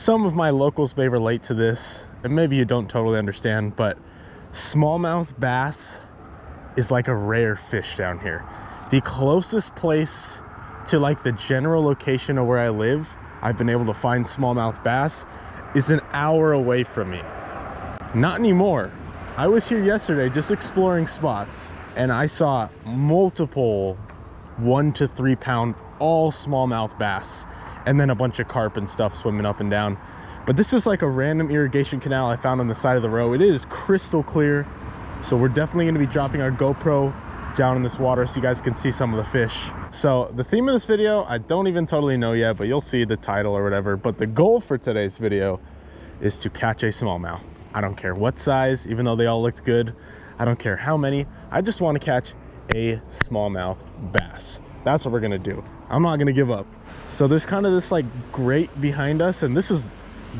some of my locals may relate to this, and maybe you don't totally understand, but smallmouth bass is like a rare fish down here. The closest place to like the general location of where I live I've been able to find smallmouth bass is an hour away from me. Not anymore. I was here yesterday just exploring spots, and I saw multiple 1 to 3 pound all smallmouth bass, and then a bunch of carp and stuff swimming up and down. But this is like a random irrigation canal I found on the side of the road. It is crystal clear, so we're definitely going to be dropping our GoPro down in this water so you guys can see some of the fish. So the theme of this video, I don't even totally know yet, but you'll see the title or whatever. But the goal for today's video is to catch a smallmouth. I don't care what size, even though they all looked good. I don't care how many. I just want to catch a smallmouth bass. That's what we're gonna do. I'm not gonna give up. So there's kind of this like grate behind us, and this is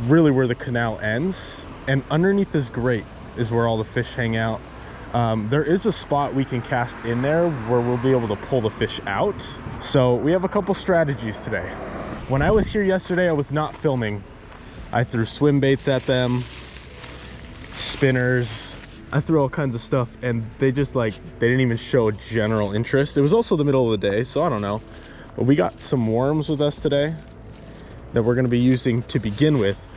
really where the canal ends. And underneath this grate is where all the fish hang out. There is a spot we can cast in there where we'll be able to pull the fish out. So we have a couple strategies today. When I was here yesterday, I was not filming. I threw swim baits at them, spinners, I threw all kinds of stuff, and they just like, they didn't even show general interest. It was also the middle of the day, so I don't know. But we got some worms with us today that we're gonna be using to begin with.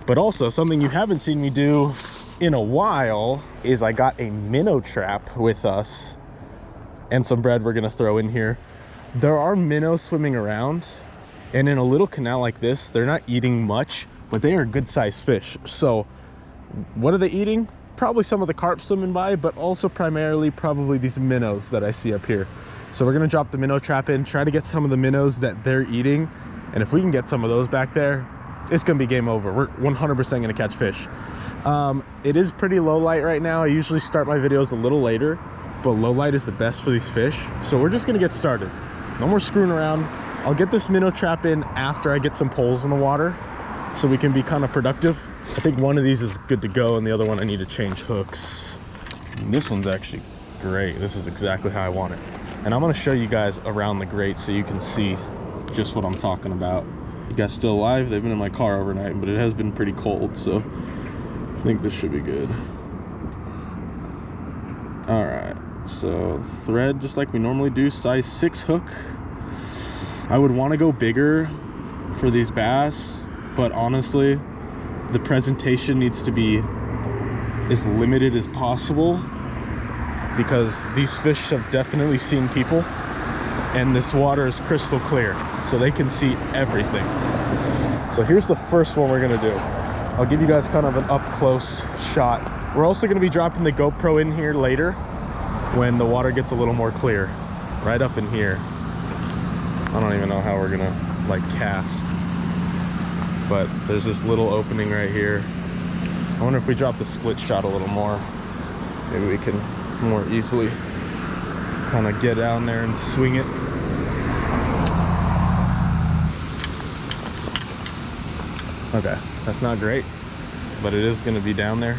But also something you haven't seen me do in a while is I got a minnow trap with us and some bread we're gonna throw in here. There are minnows swimming around, and in a little canal like this, they're not eating much, but they are good sized fish. So what are they eating? Probably some of the carp swimming by, but also primarily probably these minnows that I see up here. So we're gonna drop the minnow trap in, try to get some of the minnows that they're eating, and if we can get some of those back there, it's gonna be game over. We're 100% gonna catch fish. It is pretty low light right now. I usually start my videos a little later, but low light is the best for these fish. So we're just gonna get started. No more screwing around. I'll get this minnow trap in after I get some poles in the water, so we can be kind of productive. I think one of these is good to go, and the other one I need to change hooks. And this one's actually great. This is exactly how I want it. And I'm gonna show you guys around the grate so you can see just what I'm talking about. You guys still alive? They've been in my car overnight, but it has been pretty cold, so I think this should be good. All right, so thread, just like we normally do, size 6 hook. I would wanna go bigger for these bass, but honestly, the presentation needs to be as limited as possible because these fish have definitely seen people, and this water is crystal clear, so they can see everything. So here's the first one we're gonna do. I'll give you guys kind of an up close shot. We're also gonna be dropping the GoPro in here later when the water gets a little more clear, right up in here. I don't even know how we're gonna like cast, but there's this little opening right here. I wonder if we drop the split shot a little more, maybe we can more easily kind of get down there and swing it. Okay, that's not great, but it is going to be down there.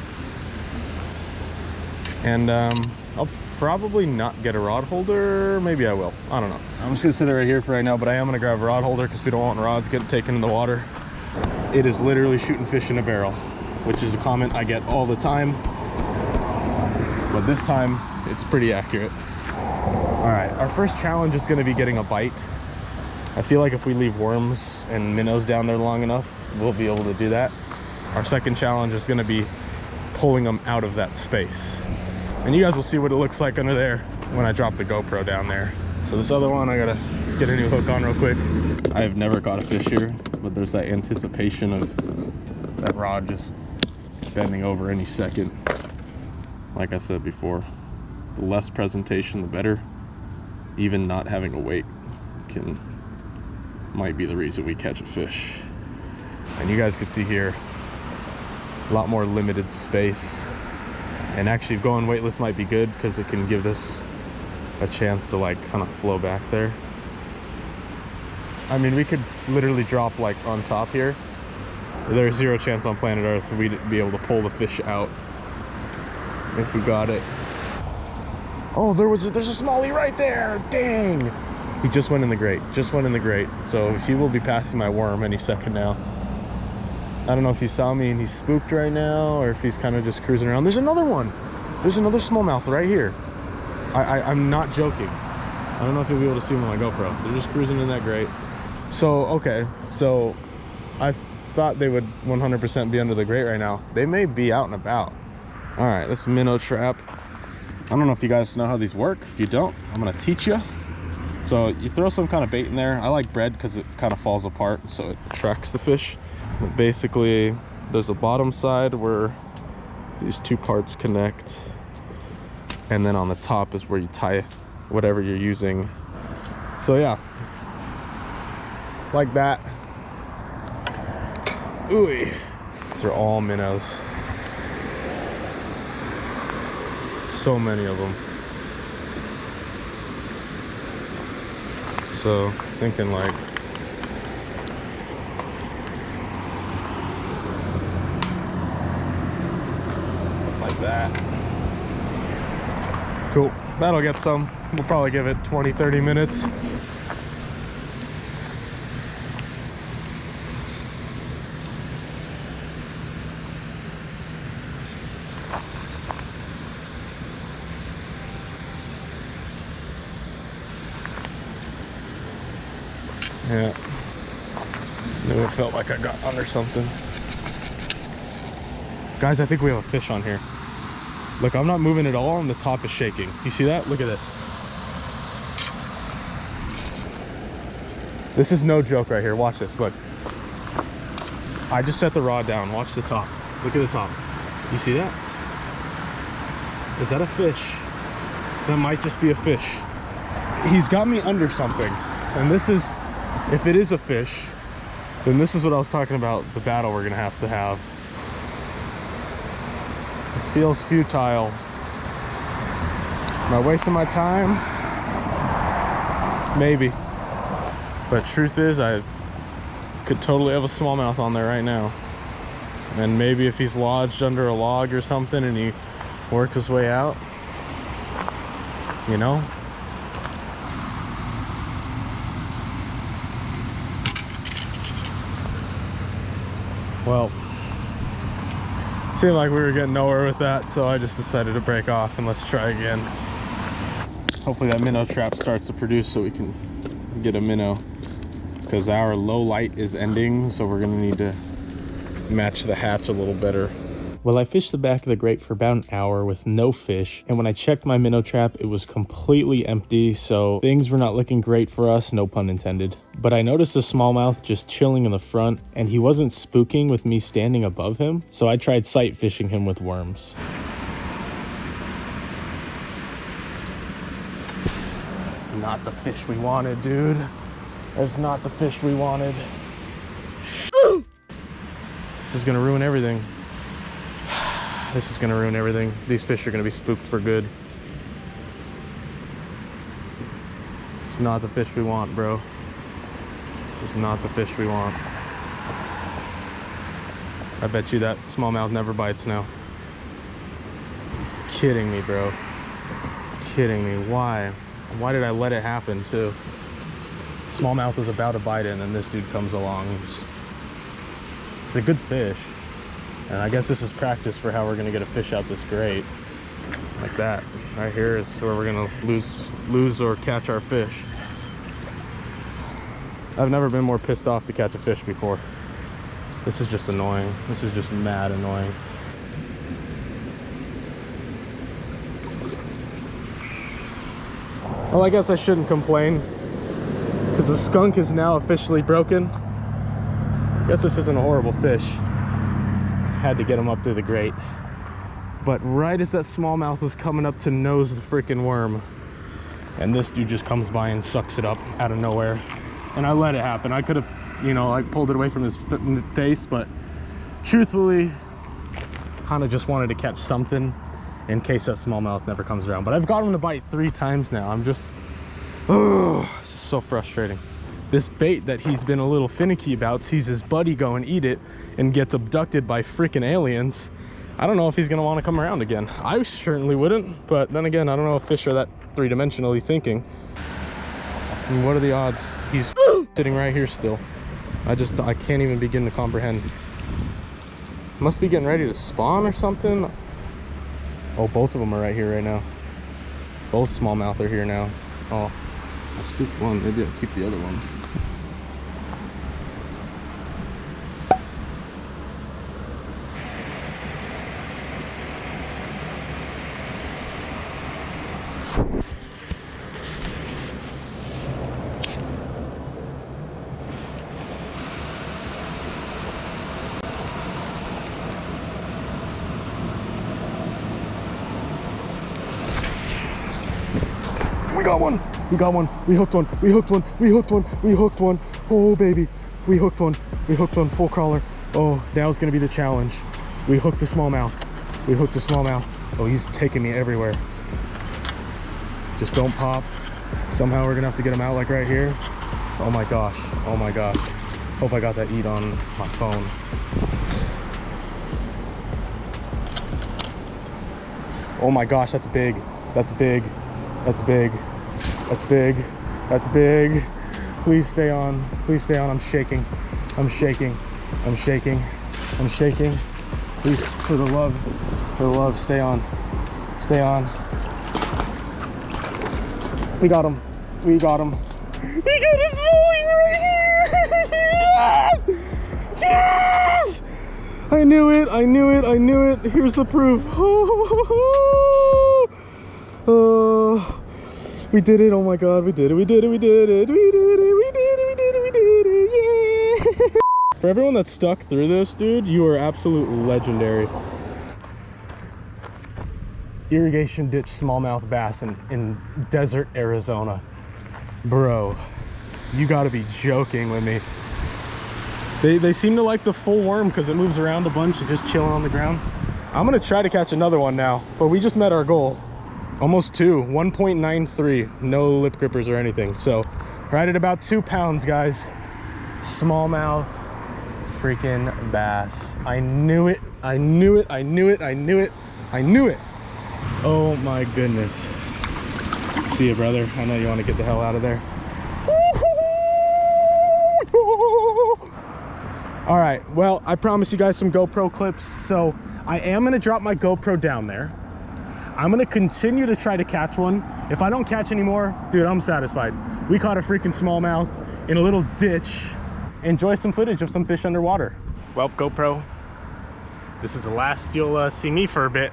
And I'll probably not get a rod holder. Maybe I will, I don't know. I'm just gonna sit it right here for right now, but I am gonna grab a rod holder because we don't want rods getting taken in the water. It is literally shooting fish in a barrel, which is a comment I get all the time, but this time it's pretty accurate. All right, our first challenge is going to be getting a bite. I feel like if we leave worms and minnows down there long enough, we'll be able to do that. Our second challenge is going to be pulling them out of that space, and you guys will see what it looks like under there when I drop the GoPro down there. So this other one, I gotta get a new hook on real quick. I have never caught a fish here, but there's that anticipation of that rod just bending over any second. Like I said before, the less presentation, the better. Even not having a weight might be the reason we catch a fish. And you guys can see here, a lot more limited space. And actually going weightless might be good because it can give this a chance to like kind of flow back there. I mean, we could literally drop like on top here. There's zero chance on planet Earth we'd be able to pull the fish out if we got it. Oh, there's a smallie right there. Dang. He just went in the grate. Just went in the grate. So he will be passing my worm any second now. don't know if he saw me and he's spooked right now, or if he's kind of just cruising around. There's another one. There's another smallmouth right here. I'm not joking. I don't know if you'll be able to see them on my GoPro. They're just cruising in that grate. So, okay. So, I thought they would 100% be under the grate right now. They may be out and about. All right, this minnow trap. I don't know if you guys know how these work. If you don't, I'm gonna teach you. So you throw some kind of bait in there. I like bread because it kind of falls apart, so it attracts the fish. But basically, there's a bottom side where these two parts connect, and then on the top is where you tie whatever you're using. So yeah, like that. Ooh, these are all minnows. So many of them. So thinking like that. Cool, that'll get some. We'll probably give it 20-30 minutes. Yeah, knew it felt like I got under something. Guys, I think we have a fish on here. Look, I'm not moving at all and the top is shaking. You see that? Look at this. This is no joke right here. Watch this, look. I just set the rod down. Watch the top. Look at the top. You see that? Is that a fish? That might just be a fish. He's got me under something. And this is, if it is a fish, then this is what I was talking about, the battle we're gonna have to have. This feels futile. Am I wasting my time? Maybe. But truth is, I could totally have a smallmouth on there right now. And maybe if he's lodged under a log or something and he works his way out, you know? Well, seemed like we were getting nowhere with that, so I just decided to break off and let's try again. Hopefully that minnow trap starts to produce so we can get a minnow, because our low light is ending, so we're gonna need to match the hatch a little better. Well, I fished the back of the grate for about an hour with no fish, and when I checked my minnow trap, it was completely empty, so things were not looking great for us, no pun intended. But I noticed a smallmouth just chilling in the front, and he wasn't spooking with me standing above him, so I tried sight fishing him with worms. Not the fish we wanted, dude. That's not the fish we wanted. This is gonna ruin everything. This is gonna ruin everything. These fish are gonna be spooked for good. It's not the fish we want, bro. This is not the fish we want. I bet you that smallmouth never bites now. Kidding me, bro. Kidding me. Why? Why did I let it happen, too? Smallmouth was about to bite it, and then this dude comes along. It's a good fish. And I guess this is practice for how we're gonna get a fish out this grate. Like that. Right here is where we're gonna lose or catch our fish. I've never been more pissed off to catch a fish before. This is just annoying. This is just mad annoying. Well, I guess I shouldn't complain, because the skunk is now officially broken. I guess this isn't a horrible fish. Had to get him up through the grate. But right as that smallmouth was coming up to nose the freaking worm, and this dude just comes by and sucks it up out of nowhere. And I let it happen. I could have, you know, like pulled it away from his face, but truthfully, kind of just wanted to catch something in case that smallmouth never comes around. But I've got him to bite 3 times now. I'm just, oh, it's just so frustrating. This bait that he's been a little finicky about sees his buddy go and eat it and gets abducted by freaking aliens. I don't know if he's gonna want to come around again. I certainly wouldn't, but then again, I don't know if fish are that three-dimensionally thinking. And what are the odds? He's sitting right here still. I can't even begin to comprehend. Must be getting ready to spawn or something. Oh, both of them are right here right now. Both smallmouth are here now. Oh, I spooked one. Maybe I'll keep the other one. We got one. We got one. We hooked one. We hooked one. We hooked one. We hooked one. Oh, baby. We hooked one. We hooked one. Full crawler. Oh, now it's going to be the challenge. We hooked the smallmouth. We hooked the smallmouth. Oh, he's taking me everywhere. Just don't pop. Somehow we're going to have to get him out like right here. Oh, my gosh. Oh, my gosh. Hope I got that eat on my phone. Oh, my gosh. That's big. That's big. That's big. That's big. That's big. Please stay on. Please stay on. I'm shaking. I'm shaking. I'm shaking. I'm shaking. Please, for the love, stay on. Stay on. We got him. We got him. We got a smallie right here. Yes! Yes! I knew it. I knew it. I knew it. Here's the proof. We did it. Oh my god, we did it. We did it. We did it. We did it. We did it. We did it. We did it. Yeah. For everyone that stuck through this, dude, you are absolute legendary. Irrigation ditch smallmouth bass in desert Arizona. Bro, you gotta be joking with me. They seem to like the full worm because it moves around a bunch and just chilling on the ground. I'm gonna try to catch another one now, but we just met our goal. Almost 2, 1.93, no lip grippers or anything. So right at about 2 pounds, guys. Smallmouth freaking bass. I knew it. I knew it. I knew it. I knew it. I knew it. Oh my goodness. See you, brother. I know you want to get the hell out of there. All right, well, I promised you guys some GoPro clips, so I am gonna drop my GoPro down there. I'm gonna continue to try to catch one. If I don't catch any more, dude, I'm satisfied. We caught a freaking smallmouth in a little ditch. Enjoy some footage of some fish underwater. Well, GoPro, this is the last you'll see me for a bit.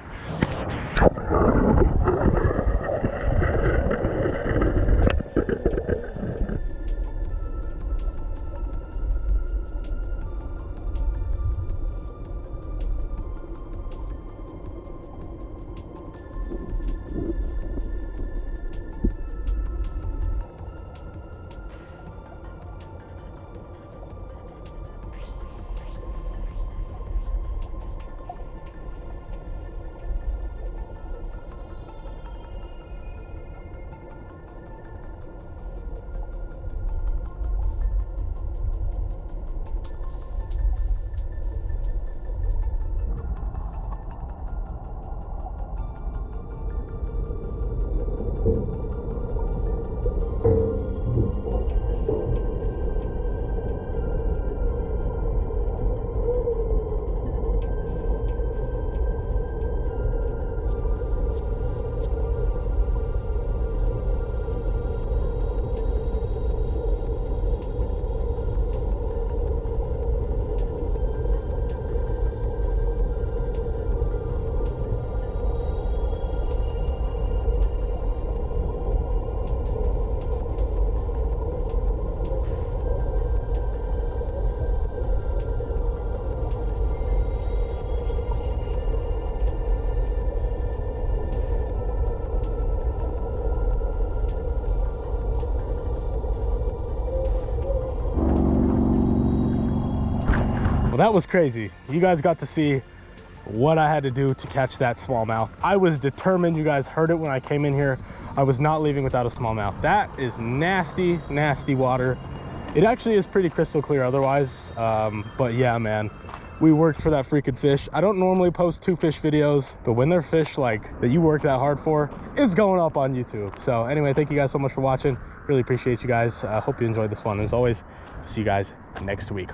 Well, that was crazy. You guys got to see what I had to do to catch that smallmouth. I was determined. You guys heard it when I came in here. I was not leaving without a smallmouth. That is nasty, nasty water. It actually is pretty crystal clear otherwise. But yeah, man, we worked for that freaking fish. I don't normally post 2 fish videos, but when they're fish like that you work that hard for, it's going up on YouTube. So anyway, thank you guys so much for watching. Really appreciate you guys. Hope you enjoyed this one. As always, see you guys next week.